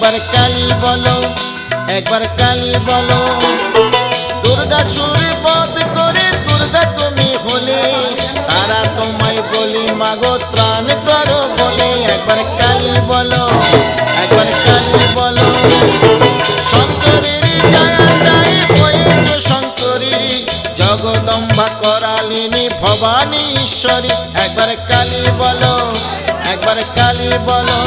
একবার কালী বলো, একবার কালী বলো। দুর্গা সুরে বধ করে দুর্গা তুমি হলে, তারা তোমায় বলি মাগো ত্রাণ করো বলে। একবার কালী বলো, একবার কালী বলো। শঙ্করের জয়া জয় হয়েছ শঙ্করী, জগদম্বা করালিনী ভবানী ঈশ্বরী। একবার কালী বলো, একবার কালী বলো।